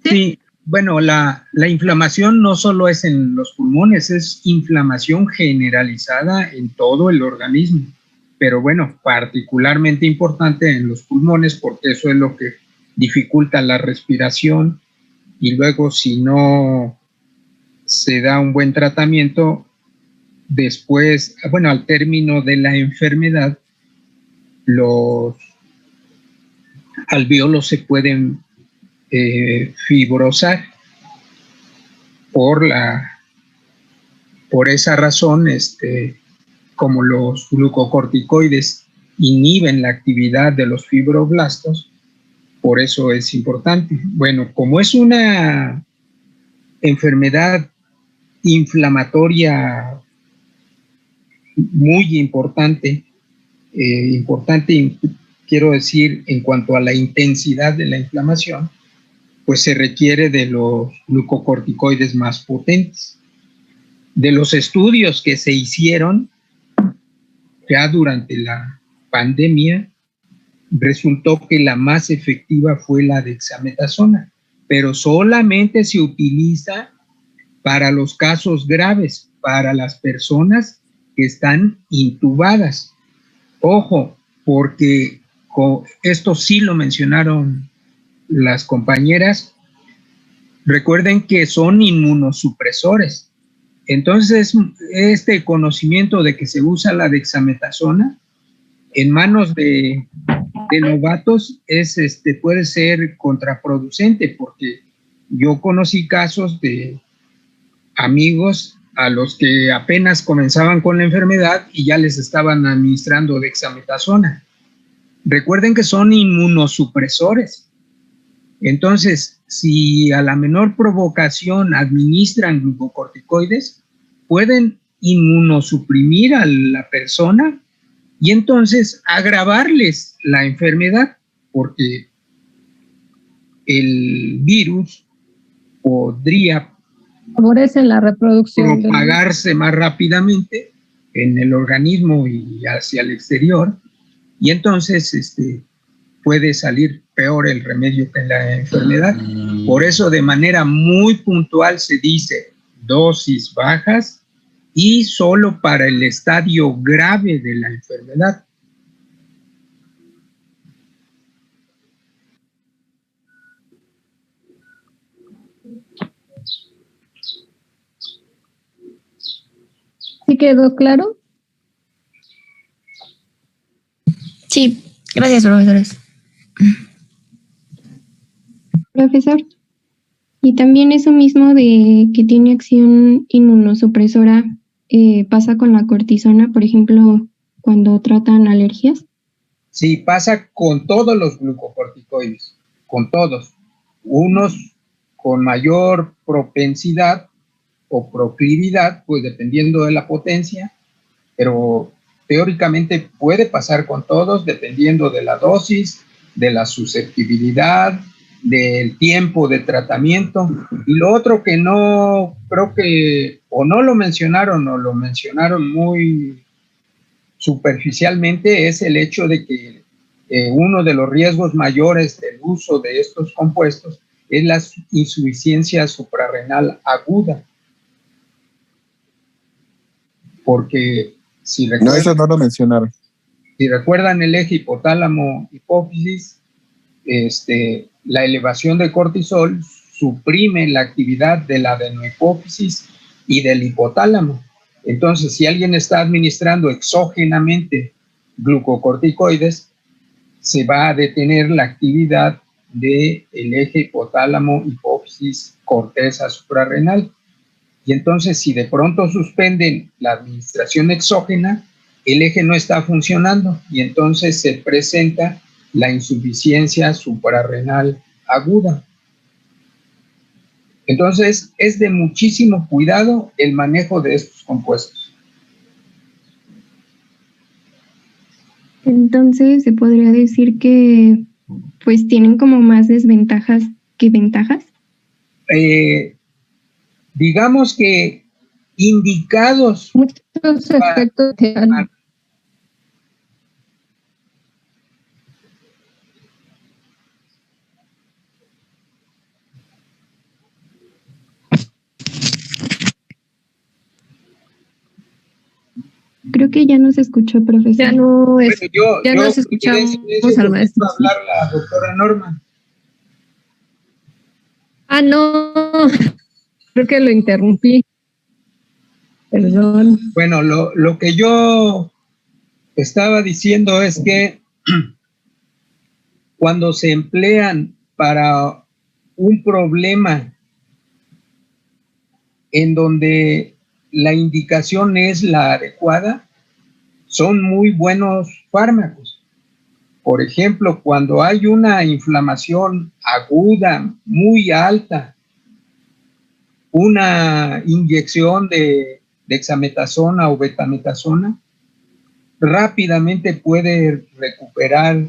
Sí, bueno, la inflamación no solo es en los pulmones, es inflamación generalizada en todo el organismo. Pero bueno, particularmente importante en los pulmones porque eso es lo que dificulta la respiración y luego si no se da un buen tratamiento, después, bueno, al término de la enfermedad, los alvéolos se pueden fibrosar. Por esa razón, como los glucocorticoides inhiben la actividad de los fibroblastos, por eso es importante. Bueno, como es una enfermedad inflamatoria muy importante, quiero decir, en cuanto a la intensidad de la inflamación, pues se requiere de los glucocorticoides más potentes. De los estudios que se hicieron ya durante la pandemia, resultó que la más efectiva fue la dexametasona, pero solamente se utiliza para los casos graves, para las personas que están intubadas. Ojo, porque esto sí lo mencionaron las compañeras, recuerden que son inmunosupresores. Entonces, este conocimiento de que se usa la dexametasona en manos de novatos puede ser contraproducente, porque yo conocí casos de amigos a los que apenas comenzaban con la enfermedad y ya les estaban administrando dexametasona. Recuerden que son inmunosupresores. Entonces, si a la menor provocación administran glucocorticoides, pueden inmunosuprimir a la persona y entonces agravarles la enfermedad, porque el virus podría Favorece la reproducción. propagarse más rápidamente en el organismo y hacia el exterior, y entonces puede salir peor el remedio que la enfermedad. Por eso, de manera muy puntual, se dice dosis bajas y solo para el estadio grave de la enfermedad. ¿Sí quedó claro? Sí, gracias, profesores. Profesor, y también eso mismo de que tiene acción inmunosupresora pasa con la cortisona, por ejemplo, cuando tratan alergias. Sí, pasa con todos los glucocorticoides, con todos. Unos con mayor propensidad o proclividad, pues dependiendo de la potencia, pero teóricamente puede pasar con todos dependiendo de la dosis, de la susceptibilidad, del tiempo de tratamiento. Y lo otro que no, creo que o no lo mencionaron o lo mencionaron muy superficialmente, es el hecho de que uno de los riesgos mayores del uso de estos compuestos es la insuficiencia suprarrenal aguda. Porque si recuerdan, No, eso no lo mencionaron. Si recuerdan el eje hipotálamo-hipófisis, la elevación de cortisol suprime la actividad de la adenohipófisis y del hipotálamo. Entonces, si alguien está administrando exógenamente glucocorticoides, se va a detener la actividad del eje hipotálamo-hipófisis-corteza suprarrenal. Y entonces, si de pronto suspenden la administración exógena, el eje no está funcionando y entonces se presenta la insuficiencia suprarrenal aguda. Entonces, es de muchísimo cuidado el manejo de estos compuestos. Entonces, se podría decir que pues tienen como más desventajas que ventajas. Digamos que indicados. Muchos efectos. Creo que ya no se escuchó, profesor. Ya no es, Bueno, ya nos escuchamos al maestro. Hablar la doctora Norma. Ah, no, creo que lo interrumpí. Perdón. Bueno, lo que yo estaba diciendo es que cuando se emplean para un problema en donde la indicación es la adecuada, son muy buenos fármacos. Por ejemplo, cuando hay una inflamación aguda, muy alta, una inyección de dexametasona o betametasona rápidamente puede recuperar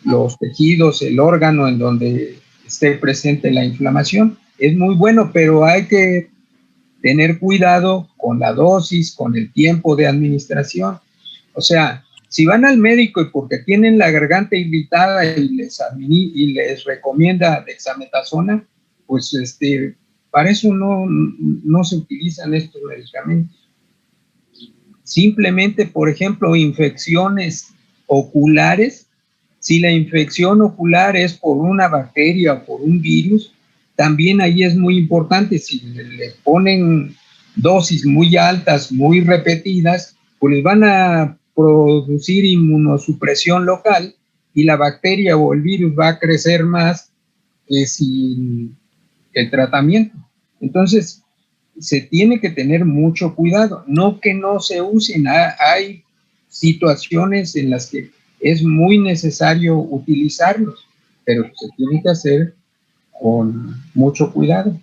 los tejidos, el órgano en donde esté presente la inflamación. Es muy bueno, pero hay que tener cuidado con la dosis, con el tiempo de administración. O sea, si van al médico y porque tienen la garganta irritada y les recomienda dexametasona, pues para eso no se utilizan estos medicamentos. Simplemente, por ejemplo, infecciones oculares Si la infección ocular es por una bacteria o por un virus, también ahí es muy importante. Si le ponen dosis muy altas, muy repetidas, pues les van a producir inmunosupresión local y la bacteria o el virus va a crecer más que sin el tratamiento. Entonces, se tiene que tener mucho cuidado, no que no se usen. Hay situaciones en las que es muy necesario utilizarlos, pero se tiene que hacer con mucho cuidado.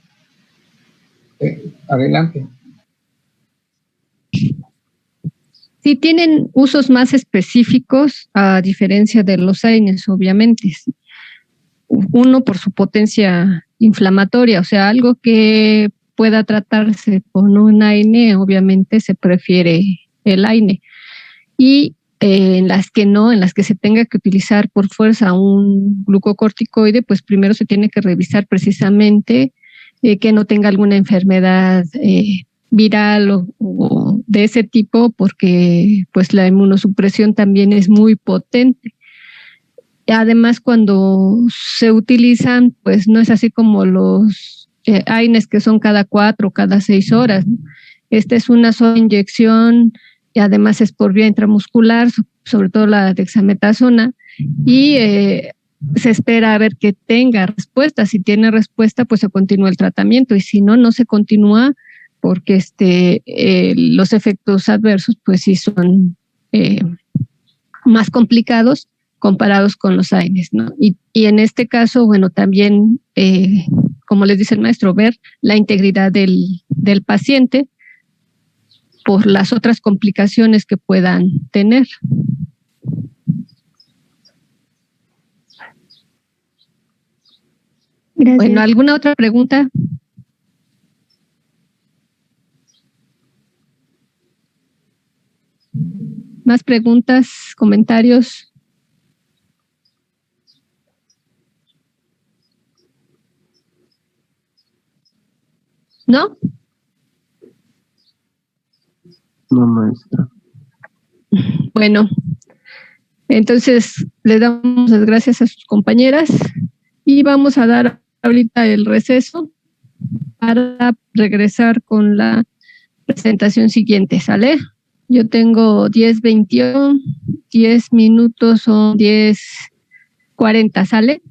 Adelante. Sí, tienen usos más específicos a diferencia de los AINES, obviamente. Uno por su potencia inflamatoria, o sea, algo que pueda tratarse con un AINE, obviamente se prefiere el AINE. Y en las que no, en las que se tenga que utilizar por fuerza un glucocorticoide, pues primero se tiene que revisar precisamente que no tenga alguna enfermedad viral o de ese tipo, porque pues la inmunosupresión también es muy potente. Además, cuando se utilizan, pues no es así como los AINES que son cada 4 o cada 6 horas, ¿no? Esta es una sola inyección y además es por vía intramuscular, sobre todo la dexametasona, y se espera a ver que tenga respuesta. Si tiene respuesta, pues se continúa el tratamiento, y si no, no se continúa porque los efectos adversos pues sí son más complicados comparados con los AINES, ¿no? Y en este caso, bueno, también, como les dice el maestro, ver la integridad del paciente por las otras complicaciones que puedan tener. Gracias. Bueno, ¿alguna otra pregunta? ¿Más preguntas, comentarios? ¿No? No, maestra. Bueno, entonces le damos las gracias a sus compañeras y vamos a dar ahorita el receso para regresar con la presentación siguiente, ¿sale? Yo tengo 10:21, 10 minutos son 10:40, ¿sale?